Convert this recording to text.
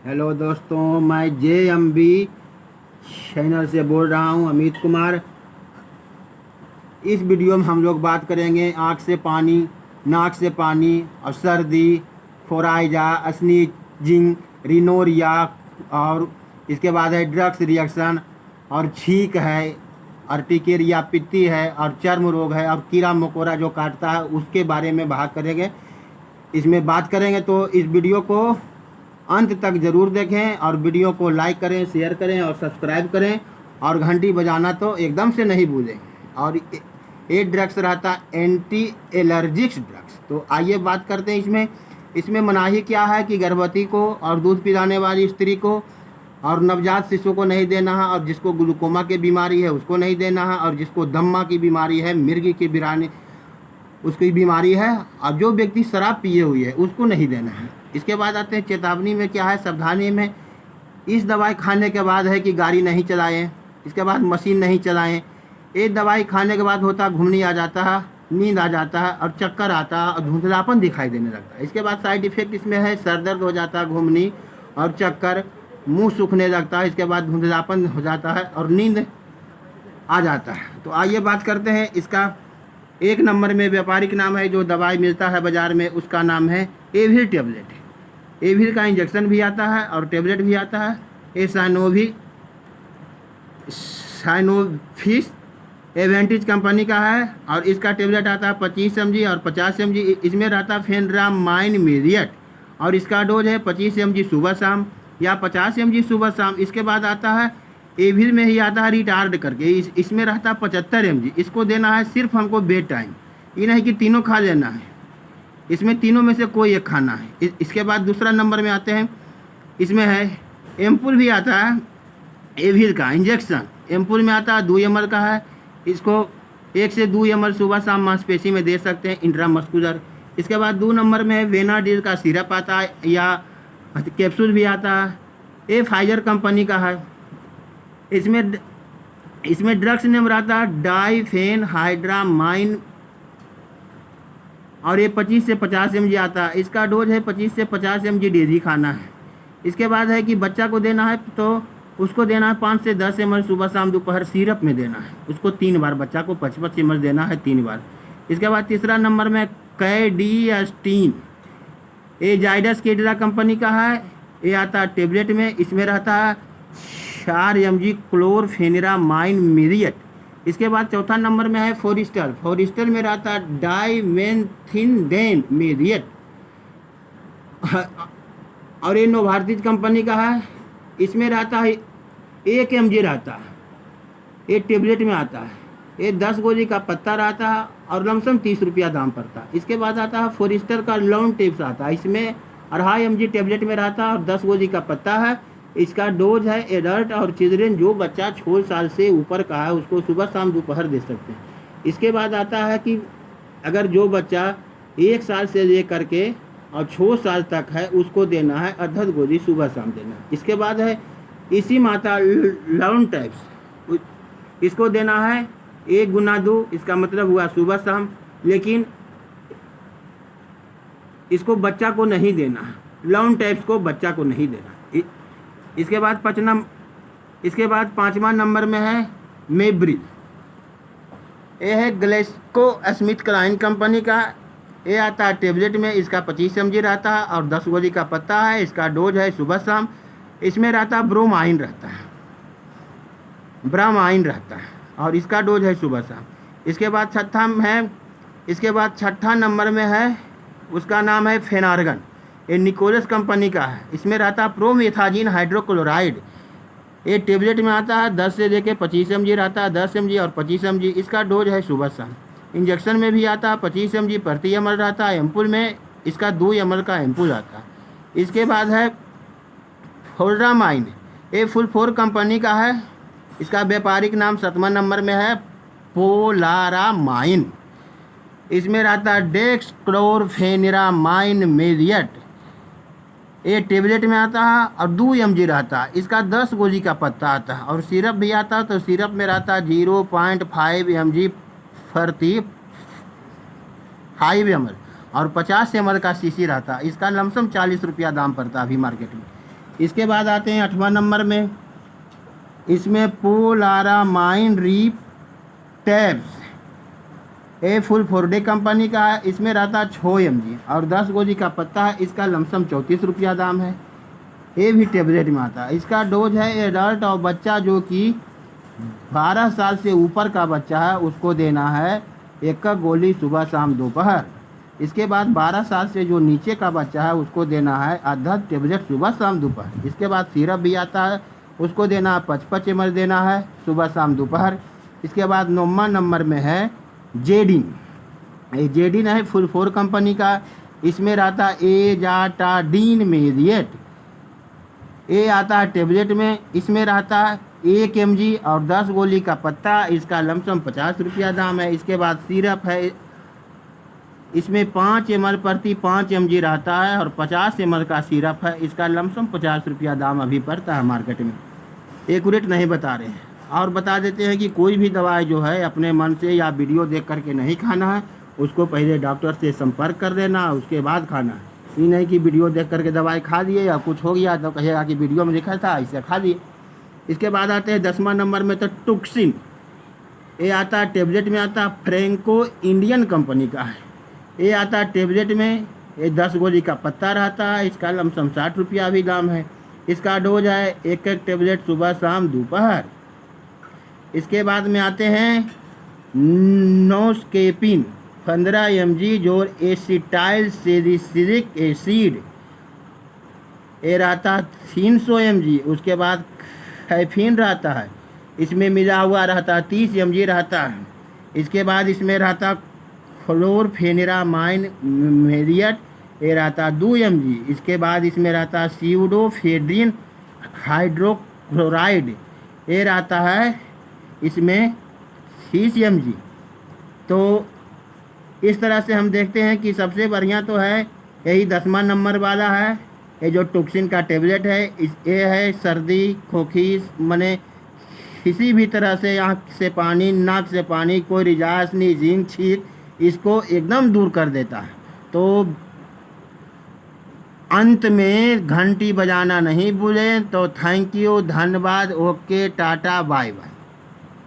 Hello दोस्तों, मैं JMB channel से बोल रहा हूं, अमित कुमार। इस वीडियो में हम लोग बात करेंगे आँख से पानी, नाक से पानी और सर्दी, फोराइजा, स्नीजिंग, रिनोरिया, और इसके बाद है ड्रग्स रिएक्शन, और छींक है, अर्टिकेरिया पित्ती है, और चर्म रोग है, और कीड़ा मकोड़ा जो काटता है उसके बारे में बात करेंगे। इसमें बात करेंगे तो इस वीडियो को अंत तक ज़रूर देखें और वीडियो को लाइक करें, शेयर करें और सब्सक्राइब करें, और घंटी बजाना तो एकदम से नहीं भूलें। और ये ड्रग्स रहता एंटी एलर्जिक्स ड्रग्स। तो आइए बात करते हैं इसमें मनाही क्या है कि गर्भवती को और दूध पिलाने वाली स्त्री को और नवजात शिशु को नहीं देना है, और जिसको ग्लूकोमा की बीमारी है उसको नहीं देना है, और जिसको दम्मा की बीमारी है, मिर्गी की बीमारी उसकी बीमारी है, और जो व्यक्ति शराब पिए हुई है उसको नहीं देना है। इसके बाद आते हैं चेतावनी में क्या है, सावधानी में। इस दवाई खाने के बाद है कि गाड़ी नहीं चलाएं, इसके बाद मशीन नहीं चलाएं। एक दवाई खाने के बाद होता घुमनी आ जाता है, नींद आ जाता है और चक्कर आता है और धुंधलापन दिखाई देने लगता है। इसके बाद साइड इफेक्ट इसमें है सर दर्द हो जाता है, घुमनी और चक्कर, मुंह सूखने लगता है, इसके बाद धुंधलापन हो जाता है और नींद आ जाता है। तो आइए बात करते हैं इसका। एक नंबर में व्यापारिक नाम है जो दवाई मिलता है बाज़ार में, उसका नाम है एविल टेबलेट। एविल का इंजेक्शन भी आता है और टेबलेट भी आता है। ये साइनोफिस एवेंटिज कंपनी का है, और इसका टेबलेट आता है 25 mg और 50 mg। इसमें रहता है फेनड्रामाइन मीरिएट, और इसका डोज है 25 mg सुबह शाम या 50 mg सुबह शाम। इसके बाद आता है एविल में ही आता है रिटार्ड करके, इसमें रहता है 75 mg। इसको देना है सिर्फ हमको बेड टाइम, ये नहीं कि तीनों खा लेना है, इसमें तीनों में से कोई एक खाना है। इसके बाद दूसरा नंबर में आते हैं, इसमें है एम्पुल भी आता है एविल का इंजेक्शन। एम्पुल में आता है 2 ml का है, इसको 1 से 2 ml सुबह शाम मांसपेशी में दे सकते हैं, इंट्रामस्कुलर। इसके बाद 2 नंबर में वेनाडिल का सिरप आता है या कैप्सूल भी आता है, ये फाइजर कंपनी का है। इसमें ड्रग्स नेम रहता है डाइफेनहाइड्रामाइन, और ये 25 से 50 mg आता है। इसका डोज है 25 से 50 mg डेली खाना है। इसके बाद है कि बच्चा को देना है तो उसको देना है 5 से 10 ml सुबह शाम दोपहर सिरप में देना है, उसको 3 बार, बच्चा को 55 ml देना है 3 बार। इसके बाद तीसरा नंबर में कैडियास्टीन, ये जाइडस केडिला कंपनी का है, ये आता है टेबलेट में। इसमें रहता है 4 mg क्लोरफेनिरामाइन मीरिएट। इसके बाद चौथा नंबर में है फोरिस्टर में रहता है डाइमेथिनडेन मीरिएट, और ये नोवार्टिस कंपनी का है। इसमें रहता है 1 mg रहता है, ये टेबलेट में आता है, ये 10 गोली का पत्ता रहता है और लमसम 30 रुपया दाम पड़ता है। इसके बाद आता है फोरिस्टर का लॉन्ग टिप्स आता है, इसमें 2.5 mg टेबलेट में रहता है और 10 गोली का पत्ता है। इसका डोज है एडल्ट और चिल्ड्रेन, जो बच्चा 6 साल से ऊपर का है उसको सुबह शाम दोपहर दे सकते हैं। इसके बाद आता है कि अगर जो बच्चा 1 साल से लेकर के और 6 साल तक है उसको देना है अर्धत गोली सुबह शाम देना है। इसके बाद है इसी माता लॉन्ग टाइप्स, इसको देना है 1 गुना 2, इसका मतलब हुआ सुबह शाम, लेकिन इसको बच्चा को नहीं देना है, लॉन्ग टाइप्स को बच्चा को नहीं देना। इसके बाद 5वां नंबर में है मेब्रिल, ये है ग्लेक्सोस्मिथक्लाइन कंपनी का, ये आता है टेबलेट में। इसका 25 mg रहता है और 10 गोली का पत्ता है। इसका डोज है सुबह शाम। इसमें रहता है ब्रोमाइन रहता है और इसका डोज है सुबह शाम। इसके बाद छठा नंबर में है, उसका नाम है फेनार्गन, ये निकोलस कंपनी का है। इसमें रहता है प्रोमेथाजिन हाइड्रोक्लोराइड, ये टेबलेट में आता है, 10 से लेके 25 mg रहता है, 10 mg और 25 mg। इसका डोज है सुबह शाम। इंजेक्शन में भी आता है, 25 mg प्रति ml रहता है। एम्पुल में इसका 2 ml का एम्पुल आता है। इसके बाद है फोल्ड्रामाइन, ये फुल4 कंपनी का है, इसका व्यापारिक नाम 7वां नंबर में है पोलारामाइन। इसमें रहता है डेक्सक्लोरफेनिरामाइन मीरिएट, ये टेबलेट में आता है और 2 mg रहता है। इसका 10 गोली का पत्ता आता है और सिरप भी आता है, तो सिरप में रहता है 0.5 mg प्रति 5 ml और 50 ml का शीशी रहता है। इसका लमसम 40 रुपया दाम पड़ता है अभी मार्केट में। इसके बाद आते हैं 8वां नंबर में, इसमें पोलारामाइन रीप टैब्स, ये फुल 4 डे कंपनी का है। इसमें रहता है 6 mg और 10 गोली का पत्ता है। इसका लमसम 34 रुपया दाम है। ये भी टेबलेट में आता है। इसका डोज है एडल्ट और बच्चा जो कि 12 साल से ऊपर का बच्चा है उसको देना है 1 गोली सुबह शाम दोपहर। इसके बाद 12 साल से जो नीचे का बच्चा है उसको देना है आधा टेबलेट सुबह शाम दोपहर। इसके बाद सिरप भी आता है, उसको देना है 55 ml देना है सुबह शाम दोपहर। इसके बाद 9वां नंबर में है जेडिन। ये जेडिन है फुल 4 कंपनी का। इसमें रहता है एजाटाडीन मेरिएट, ये आता है टेबलेट में। इसमें रहता है 1 mg और 10 गोली का पत्ता। इसका लमसम 50 रुपया दाम है। इसके बाद सिरप है, इसमें 5 ml प्रति 5 mg रहता है और 50 ml का सिरप है। इसका लमसम 50 रुपया दाम अभी पड़ता है मार्केट में। एक्यूरेट नहीं बता रहे हैं। और बता देते हैं कि कोई भी दवाई जो है अपने मन से या वीडियो देख करके नहीं खाना है, उसको पहले डॉक्टर से संपर्क कर देना, उसके बाद खाना है। ये नहीं कि वीडियो देख करके दवाई खा लिए या कुछ हो गया तो कहेगा कि वीडियो में लिखा था इसे खा लिए। इसके बाद आते हैं 10वां नंबर में तो टुक्सिन। ये आता है टेबलेट में, आता फ्रैंको इंडियन कंपनी का है। ये आता है टेबलेट में, ये 10 गोली का पत्ता रहता है। इसका लमसम 60 रुपया भी दाम है। इसका डोज है 1 टेबलेट सुबह शाम दोपहर। इसके बाद में आते हैं नोस्केपिन 15 mg जो एसिटाइल सैलिसिलिक एसिड, ये रहता 300 mg। उसके बाद कैफीन रहता है, इसमें मिला हुआ रहता 30 mg रहता है। इसके बाद इसमें रहता क्लोरफेनिरामाइन मेरिएट, ये रहता 2 mg। इसके बाद इसमें रहता स्यूडोफेड्रिन हाइड्रोक्लोराइड, ये रहता है इसमें 30 mg। तो इस तरह से हम देखते हैं कि सबसे बढ़िया तो है यही 10वां नंबर वाला है, ये जो टुक्सिन का टेबलेट है। ये है सर्दी खोखी मने किसी भी तरह से आँख से पानी, नाक से पानी, कोई रिजाज नहीं, जिंक छींक, इसको एकदम दूर कर देता है। तो अंत में घंटी बजाना नहीं भूलें। तो थैंक यू, धन्यवाद, ओके, टाटा, बाय बाय।